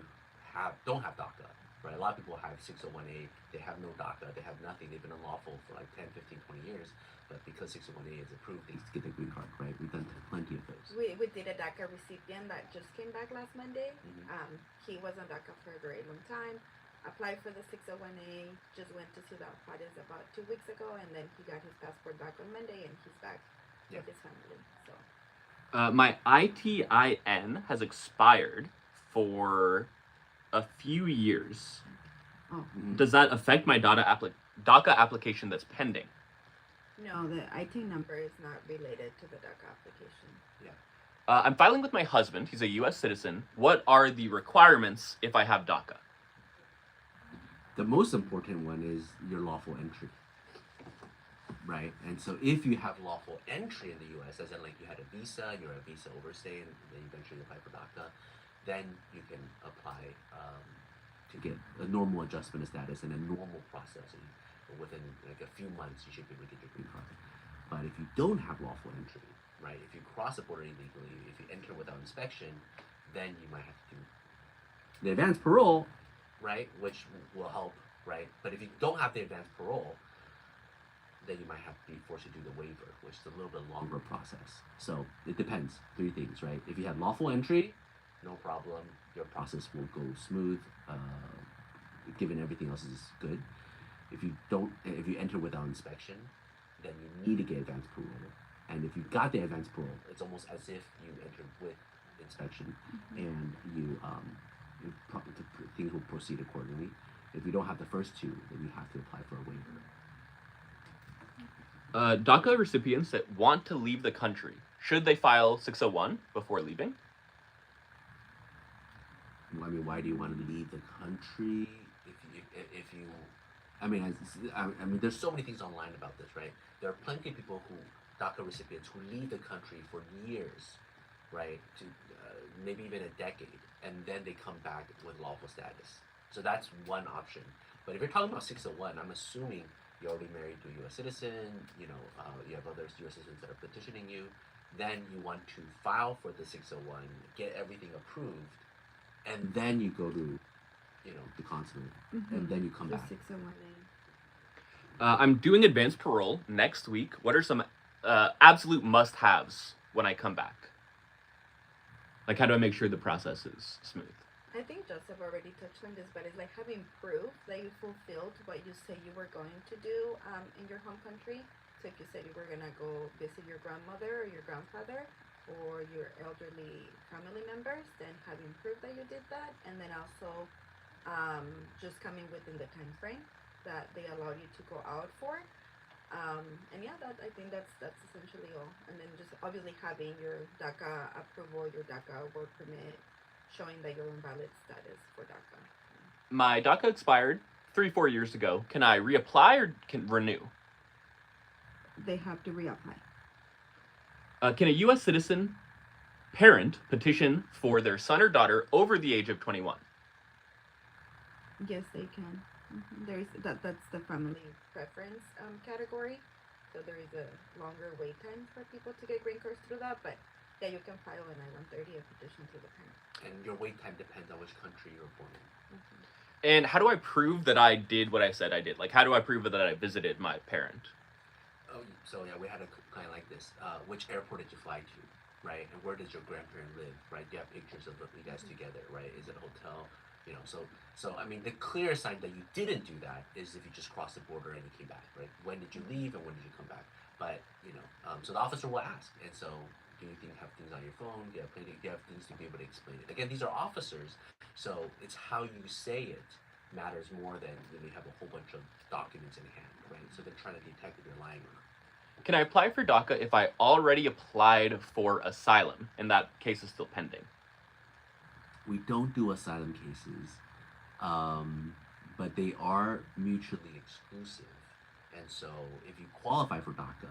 don't have DACA, right? A lot of people have 601A, they have no DACA, they have nothing, they've been unlawful for like 10, 15, 20 years, but because 601A is approved, they get their green card, right? We've done plenty of those. We did a DACA recipient that just came back last Monday. Mm-hmm. He was on DACA for a very long time. Applied for the 601A, just went to Ciudad Juarez about 2 weeks ago, and then he got his passport back on Monday, and he's back with his family. So my ITIN has expired for a few years. Oh. Does that affect my DACA application that's pending? No, the IT number is not related to the DACA application. Yeah. I'm filing with my husband. He's a U.S. citizen. What are the requirements if I have DACA? The most important one is your lawful entry, right? And so if you have lawful entry in the U.S., as in like you had a visa, you're a visa overstay, and then eventually apply for DACA, then you can apply to get a normal adjustment of status and a normal processing. Within like a few months, you should be able to get your green card. But if you don't have lawful entry, right? If you cross the border illegally, if you enter without inspection, then you might have to do the advanced parole, right? Which will help, right? But if you don't have the advanced parole, then you might have to be forced to do the waiver, which is a little bit longer process. So it depends. 3 things, right? If you have lawful entry, no problem. Your process will go smooth, given everything else is good. If you enter without inspection, then you need to get advanced parole. And if you got the advanced parole, it's almost as if you entered with inspection, and things will proceed accordingly. If you don't have the first 2, then you have to apply for a waiver. DACA recipients that want to leave the country, should they file 601 before leaving? I mean, why do you want to leave the country? If you I mean, there's so many things online about this, right? There are plenty of people DACA recipients who leave the country for years, right? To maybe even a decade, and then they come back with lawful status. So that's one option. But if you're talking about 601, I'm assuming you're already married to a U.S. citizen, you have other U.S. citizens that are petitioning you, then you want to file for the 601, get everything approved, and then you go to, the consulate, and then you come back. 601. I'm doing advanced parole next week. What are some absolute must-haves when I come back? Like, how do I make sure the process is smooth? I think Joseph already touched on this, but it's like having proof that you fulfilled what you say you were going to do in your home country. So if you said you were going to go visit your grandmother or your grandfather or your elderly family members, then having proof that you did that, and then also just coming within the time frame that they allow you to go out for. And yeah, I think that's essentially all. And then just obviously having your DACA approval, your DACA work permit, showing that you're in valid status for DACA. My DACA expired 3-4 years ago. Can I reapply or can renew? They have to reapply. Can a U.S. citizen parent petition for their son or daughter over the age of 21? Yes, they can. There's that's the family preference category. So there is a longer wait time for people to get green cards through that, but yeah, you can file an I-130 a petition through the parent. And your wait time depends on which country you're born in. And how do I prove that I did what I said I did? Like, how do I prove that I visited my parent? Oh, so yeah, we had a kind of like this. Which airport did you fly to, right? And where does your grandparent live, right? Do you have pictures of you guys together, right? Is it a hotel? So I mean, the clear sign that you didn't do that is if you just crossed the border and you came back, right? When did you leave and when did you come back? But so the officer will ask, and so do you have things on your phone? Do you have things to be able to explain it? Again, these are officers, so it's how you say it matters more than when you have a whole bunch of documents in hand, right? So they're trying to detect if you're lying or not. Can I apply for DACA if I already applied for asylum and that case is still pending? We don't do asylum cases, but they are mutually exclusive. And so if you qualify for DACA,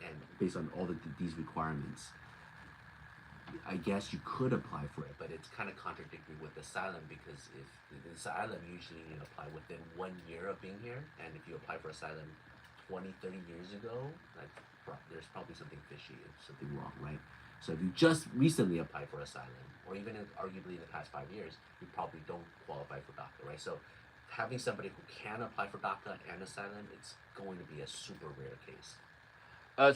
and based on all these requirements, I guess you could apply for it, but it's kind of contradictory with asylum, because if the asylum, usually you apply within 1 year of being here, and if you apply for asylum 20, 30 years ago, there's probably something fishy, something wrong, right? So if you just recently applied for asylum, or even arguably in the past 5 years, you probably don't qualify for DACA, right? So having somebody who can apply for DACA and asylum, it's going to be a super rare case.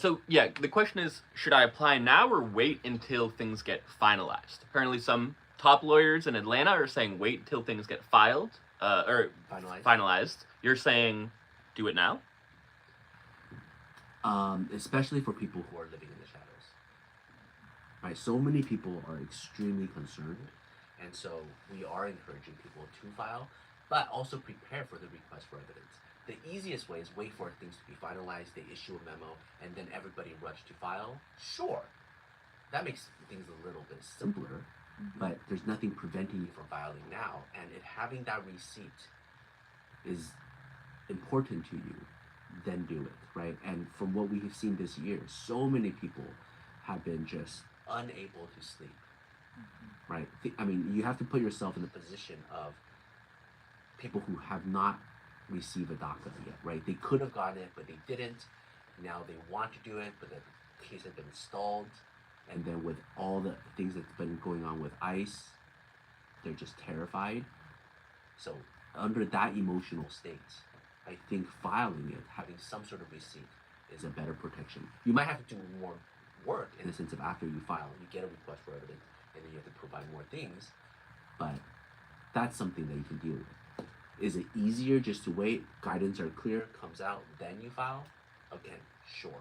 So yeah, the question is, should I apply now or wait until things get finalized? Apparently some top lawyers in Atlanta are saying wait until things get filed, or finalized. You're saying do it now? Especially for people who are living in the shadows. Right, so many people are extremely concerned, and so we are encouraging people to file, but also prepare for the request for evidence. The easiest way is wait for things to be finalized, they issue a memo, and then everybody rush to file. Sure, that makes things a little bit simpler, but there's nothing preventing you from filing now, and if having that receipt is important to you, then do it, right? And from what we have seen this year, so many people have been just unable to sleep, right? I mean, you have to put yourself in the position of people who have not received a DACA yet, right? They could have gotten it, but they didn't. Now they want to do it, but the case has been stalled. And then with all the things that's been going on with ICE, they're just terrified. So under that emotional state, I think filing it, having some sort of receipt, is a better protection. You might have to do more work in the sense of after you file, you get a request for evidence, and then you have to provide more things. But that's something that you can deal with. Is it easier just to wait? Guidance are clear, comes out, then you file? Okay, sure.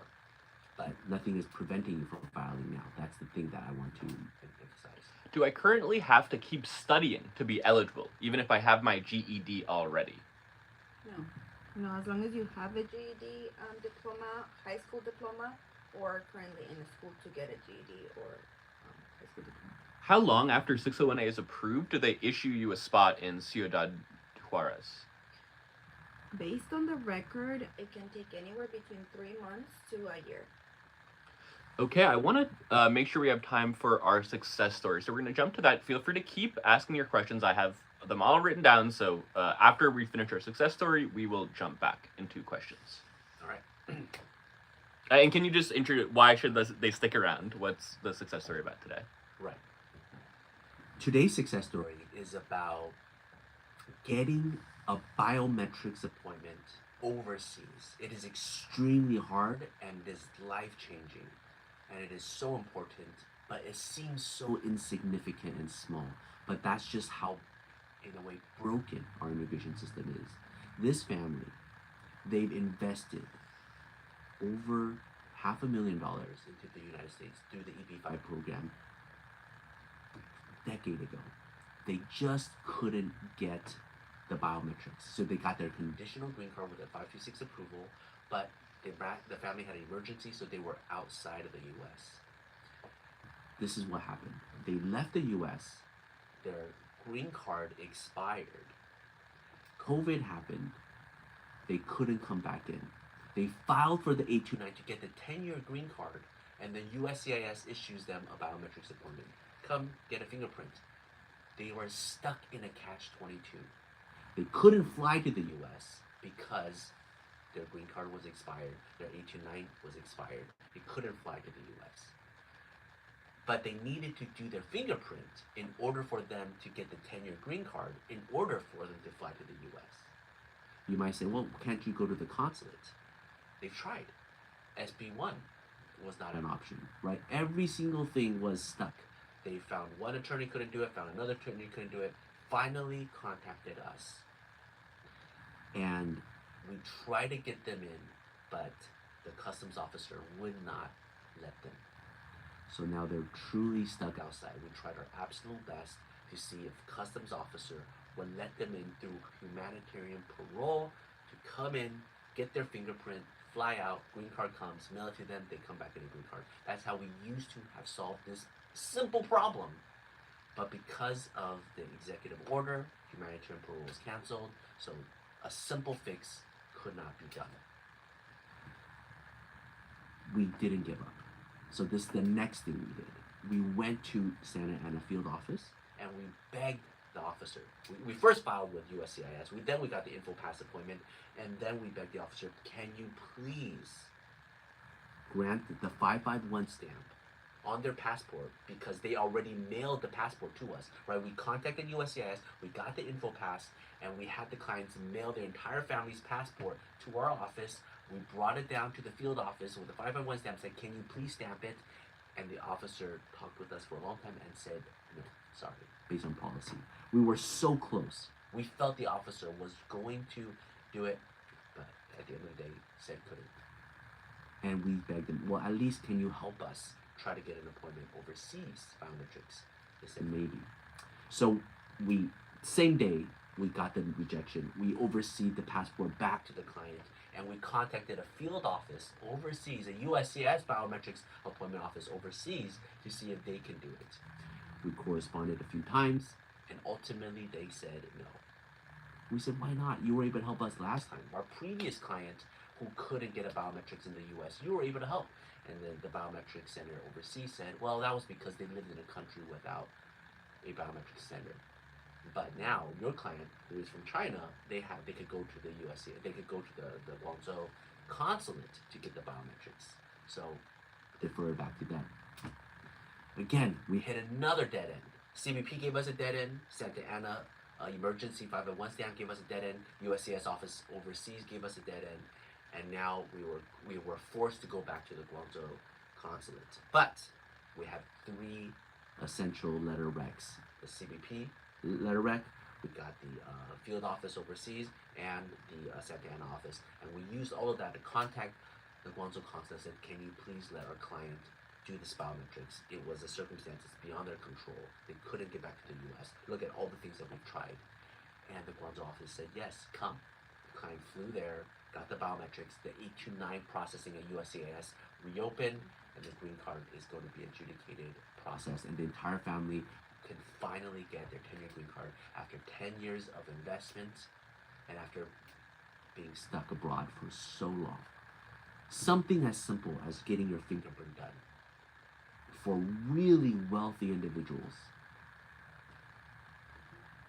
But nothing is preventing you from filing now. That's the thing that I want to emphasize. Do I currently have to keep studying to be eligible, even if I have my GED already? No. No, as long as you have a GED diploma, high school diploma, or currently in a school to get a GED or high school diploma. How long after 601A is approved do they issue you a spot in Ciudad Juarez? Based on the record, it can take anywhere between 3 months to a year. Okay, I want to make sure we have time for our success story. So we're going to jump to that. Feel free to keep asking your questions. I have them all written down. So after we finish our success story, we will jump back into questions. All right. And can you just introduce why should they stick around? What's the success story about today? Right. Today's success story is about getting a biometrics appointment overseas. It is extremely hard and it is life-changing. And it is so important, but it seems so insignificant and small. But that's just how, in a way, broken our immigration system is. This family, they've invested over $500,000 into the United States through the EB-5 program a decade ago. They just couldn't get the biometrics. So they got their conditional green card with a 526 approval, but the family had an emergency, so they were outside of the U.S. This is what happened. They left the U.S., their green card expired. COVID happened. They couldn't come back in. They filed for the 829 to get the 10-year green card, and then USCIS issues them a biometrics appointment. Come get a fingerprint. They were stuck in a catch-22. They couldn't fly to the U.S. because their green card was expired, their 829 was expired. They couldn't fly to the U.S. But they needed to do their fingerprint in order for them to get the 10-year green card, in order for them to fly to the U.S. You might say, well, can't you go to the consulate? They've tried. SB1 was not an option, right? Every single thing was stuck. They found one attorney couldn't do it, found another attorney couldn't do it, finally contacted us. And we tried to get them in, but the customs officer would not let them. So now they're truly stuck outside. We tried our absolute best to see if customs officer would let them in through humanitarian parole to come in, get their fingerprint, fly out, green card comes, mail it to them, they come back in a green card. That's how we used to have solved this simple problem. But because of the executive order, humanitarian parole was canceled, so a simple fix could not be done. We didn't give up. So this is the next thing we did. We went to Santa Ana field office and we begged the officer. We first filed with USCIS. Then we got the info pass appointment, and then we begged the officer, can you please grant the 551 stamp on their passport, because they already mailed the passport to us, right? We contacted USCIS, we got the info pass, and we had the clients mail their entire family's passport to our office. We brought it down to the field office with the 551 stamp, said, can you please stamp it? And the officer talked with us for a long time and said, no, sorry, based on policy. We were so close. We felt the officer was going to do it, but at the end of the day, said couldn't. And we begged them, well, at least can you help us try to get an appointment overseas, biometrics? They said maybe. So same day, we got the rejection. We overseed the passport back to the client, and we contacted a field office overseas, a USCIS biometrics appointment office overseas, to see if they can do it. We corresponded a few times, and ultimately they said no. We said, why not? You were able to help us last time. Our previous client who couldn't get a biometrics in the US, you were able to help. And then the biometrics center overseas said, well, that was because they lived in a country without a biometrics center. But now your client, who is from China, they could go to the USC, they could go to the Guangzhou consulate to get the biometrics. So defer it back to them. Again, we hit another dead end. CBP gave us a dead end. Santa Ana Emergency 501 stamp gave us a dead end. USCIS office overseas gave us a dead end. And now we were forced to go back to the Guangzhou consulate. But we have three essential letter recs: the CBP letter rec, we got the field office overseas, and the Santa Ana office. And we used all of that to contact the Guangzhou consulate and said, can you please let our client do this biometrics? It was a circumstance beyond their control. They couldn't get back to the US. Look at all the things that we've tried. And the Guangzhou office said, yes, come. The client flew there, got the biometrics, the 829 processing at USCIS reopened, and the green card is going to be adjudicated, processed, and the entire family can finally get their 10-year green card after 10 years of investment and after being stuck abroad for so long. Something as simple as getting your fingerprint done for really wealthy individuals.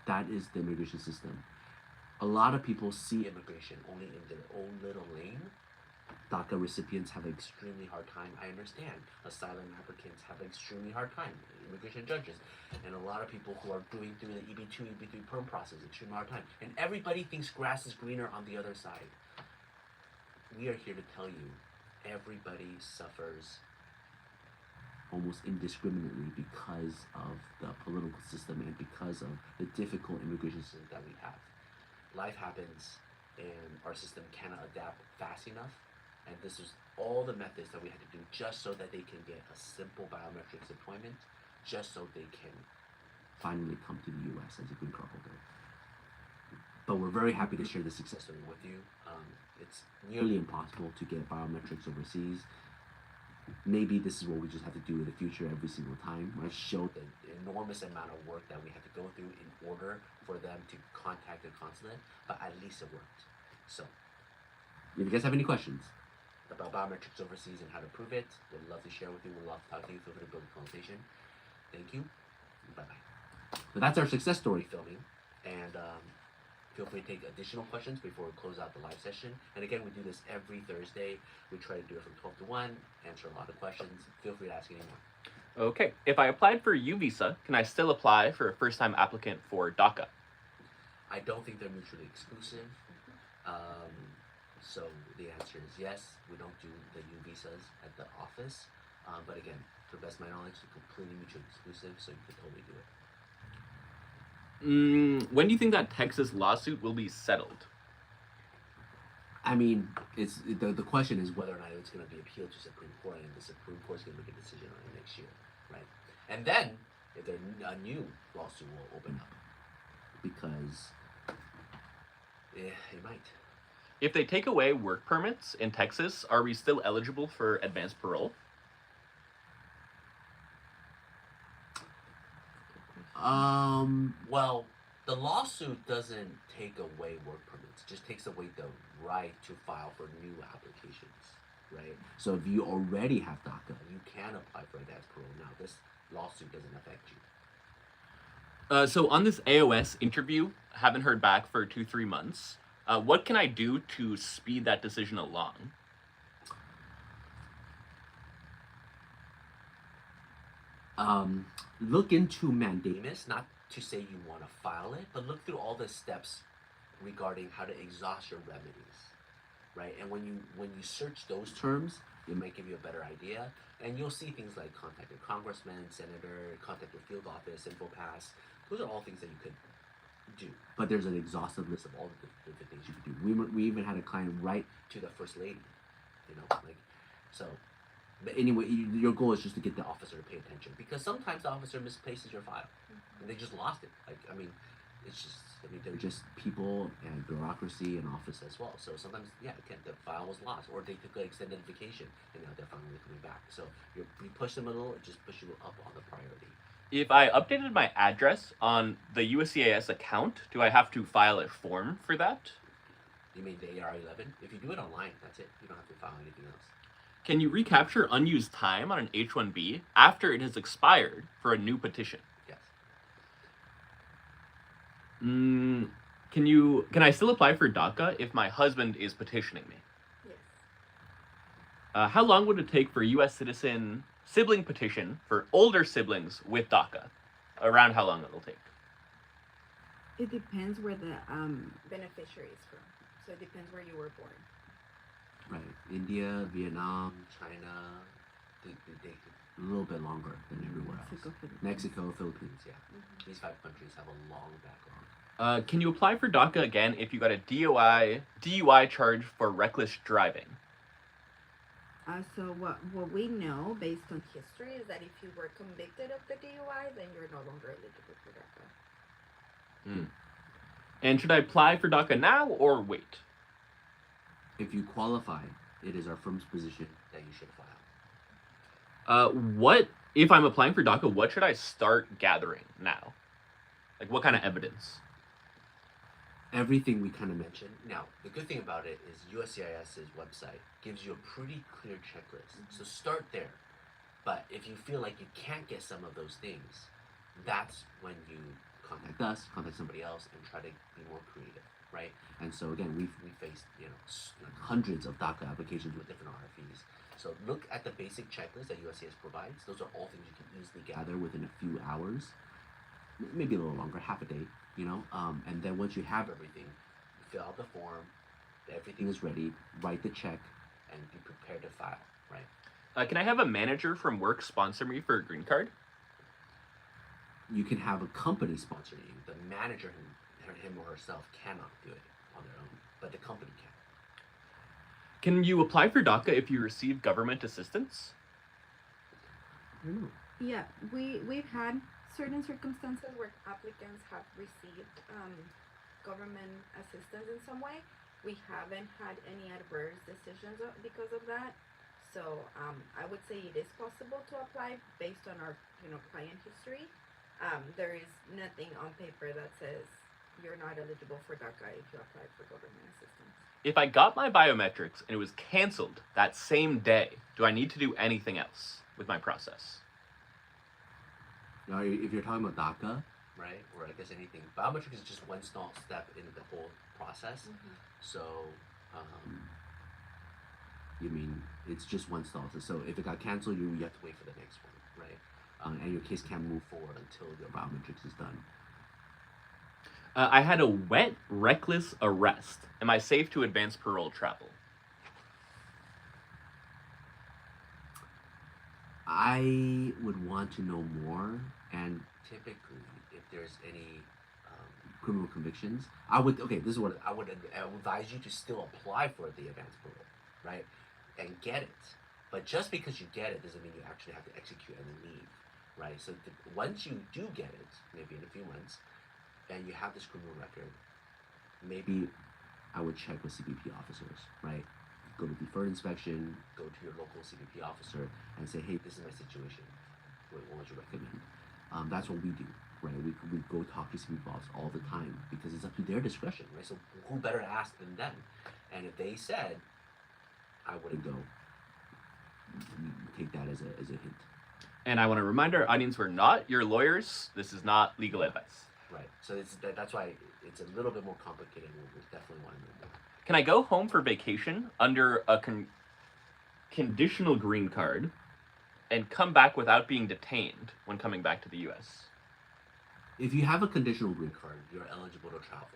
That is the immigration system. A lot of people see immigration only in their own little lane. DACA recipients have an extremely hard time. I understand. Asylum applicants have an extremely hard time. Immigration judges. And a lot of people who are doing through the EB2, EB3 perm process, extremely hard time. And everybody thinks grass is greener on the other side. We are here to tell you, everybody suffers almost indiscriminately because of the political system and because of the difficult immigration system that we have. Life happens and our system cannot adapt fast enough. And this is all the methods that we had to do just so that they can get a simple biometrics appointment, just so they can finally come to the US as a green card holder. But we're very happy to share the success story with you. It's nearly impossible to get biometrics overseas. Maybe this is what we just have to do in the future every single time. I showed the enormous amount of work that we had to go through in order for them to contact the consulate, but at least it worked. So, if you guys have any questions about biometrics overseas and how to prove it, we'd love to share with you. We'd love to talk to you. Feel free to build a conversation. Thank you. Bye-bye. But that's our success story filming. And feel free to take additional questions before we close out the live session. And again, we do this every Thursday. We try to do it from 12 to 1, answer a lot of questions. Feel free to ask any more. Okay. If I applied for a U visa, can I still apply for a first-time applicant for DACA? I don't think they're mutually exclusive. So the answer is yes. We don't do the U visas at the office. But again, to the best of my knowledge, they're completely mutually exclusive, so you could totally do it. When do you think that Texas lawsuit will be settled? I mean, the question is whether or not it's going to be appealed to Supreme Court, and the Supreme Court is going to make a decision on it next year, right? And then, if there a new lawsuit will open up, because it might. If they take away work permits in Texas, are we still eligible for advanced parole? Well, the lawsuit doesn't take away work permits. It just takes away the right to file for new applications, right? So if you already have DACA, you can apply for advanced parole now. This lawsuit doesn't affect you. So on this AOS interview, haven't heard back for 2-3 months. What can I do to speed that decision along? Look into mandamus, not to say you want to file it, but look through all the steps regarding how to exhaust your remedies, right? And when you search those terms, it might give you a better idea, and you'll see things like contact your congressman, senator, contact your field office, InfoPass. Those are all things that you could do, but there's an exhaustive list of all the different things you could do. We even had a client write to the first lady, like so. But anyway, your goal is just to get the officer to pay attention, because sometimes the officer misplaces your file and they just lost it. They're just people and bureaucracy and office as well. So sometimes, the file was lost, or they took an extended vacation and now they're finally coming back. So you push them a little, it just pushes you up on the priority. If I updated my address on the USCIS account, do I have to file a form for that? You mean the AR-11? If you do it online, that's it. You don't have to file anything else. Can you recapture unused time on an H-1B after it has expired for a new petition? Yes. Can I still apply for DACA if my husband is petitioning me? Yes. How long would it take for a U.S. citizen sibling petition for older siblings with DACA? Around how long it'll take? It depends where the beneficiary is from. So it depends where you were born. Right. India, Vietnam, China, they a little bit longer than everywhere else. Mexico, Philippines, yeah. Mm-hmm. These 5 countries have a long backlog. Can you apply for DACA again if you got a DUI charge for reckless driving? So what we know based on history is that if you were convicted of the DUI, then you're no longer eligible for DACA. And should I apply for DACA now or wait? If you qualify, it is our firm's position that you should file. What if I'm applying for DACA? What should I start gathering now? Like, what kind of evidence? Everything we kind of mentioned. Now, the good thing about it is USCIS's website gives you a pretty clear checklist. So start there. But if you feel like you can't get some of those things, that's when you contact us, contact somebody else, and try to be more creative, right? And so again, we faced like hundreds of DACA applications with different RFEs. So look at the basic checklist that USCIS provides. Those are all things you can easily gather within a few hours, maybe a little longer, half a day. And then once you have everything, you fill out the form, everything is ready, write the check, and be prepared to file, right? Can I have a manager from work sponsor me for a green card? You can have a company sponsor you. The manager, him or herself, cannot do it on their own, but the company can. Can you apply for DACA if you receive government assistance? I don't know. Yeah, we've had certain circumstances where applicants have received government assistance in some way. We haven't had any adverse decisions because of that. So I would say it is possible to apply based on our client history. There is nothing on paper that says you're not eligible for DACA if you apply for government assistance. If I got my biometrics and it was canceled that same day, do I need to do anything else with my process? Now, if you're talking about DACA, right, or I guess anything, biometrics is just one small step in the whole process. Mm-hmm. So, you mean it's just one stall. So if it got canceled, you have to wait for the next one, right? And your case can't move forward until your biometrics is done. I had a wet, reckless arrest. Am I safe to advance parole travel? I would want to know more, and typically, if there's any criminal convictions, this is what I would advise you to still apply for the advanced parole, right, and get it. But just because you get it doesn't mean you actually have to execute and then leave, right? So once you do get it, maybe in a few months, and you have this criminal record, maybe I would check with CBP officers, right? Go to deferred inspection, go to your local CBP officer and say, hey, this is my situation. What would you recommend? That's what we do, right? We go talk to CBP boss all the time because it's up to their discretion, right? So who better to ask than them? And if they said, I wouldn't go, take that as a hint. And I want to remind our audience, we're not your lawyers. This is not legal advice. Right. So that's why it's a little bit more complicated. We definitely want to know more. Can I go home for vacation under a conditional green card and come back without being detained when coming back to the U.S.? If you have a conditional green card, you're eligible to travel.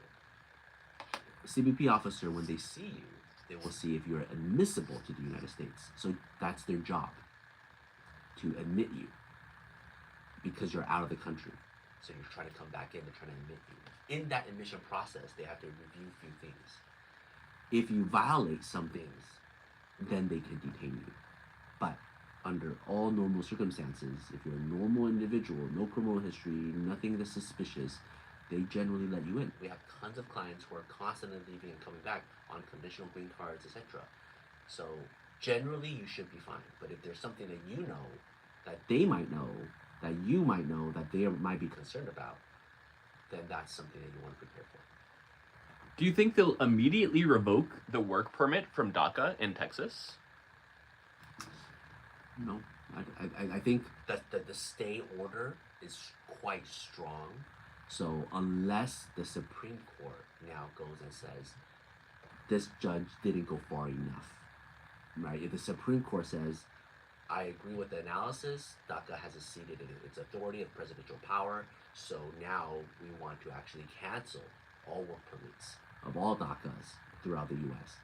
The CBP officer, when they see you, they will see if you're admissible to the United States. So that's their job, to admit you because you're out of the country. So you're trying to come back in, they're trying to admit you. In that admission process, they have to review a few things. If you violate some things, then they can detain you. But under all normal circumstances, if you're a normal individual, no criminal history, nothing that's suspicious, they generally let you in. We have tons of clients who are constantly leaving and coming back on conditional green cards, etc. So generally, you should be fine. But if there's something that you know, that they might know, that you might know, that they might be concerned about, then that's something that you want to prepare for. Do you think they'll immediately revoke the work permit from DACA in Texas? No, I think that the stay order is quite strong. So unless the Supreme Court now goes and says this judge didn't go far enough, right? If the Supreme Court says, I agree with the analysis, DACA has exceeded its authority of presidential power, so now we want to actually cancel all work permits of all DACAs throughout the U.S.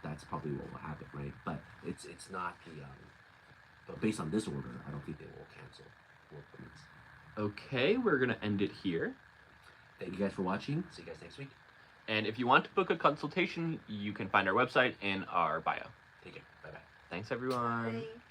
That's probably what will happen, right? But it's not the but based on this order, I don't think they will cancel work permits. Okay, we're gonna end it here. Thank you guys for watching. See you guys next week. And if you want to book a consultation, you can find our website in our bio. Take care. Bye bye. Thanks, everyone. Bye.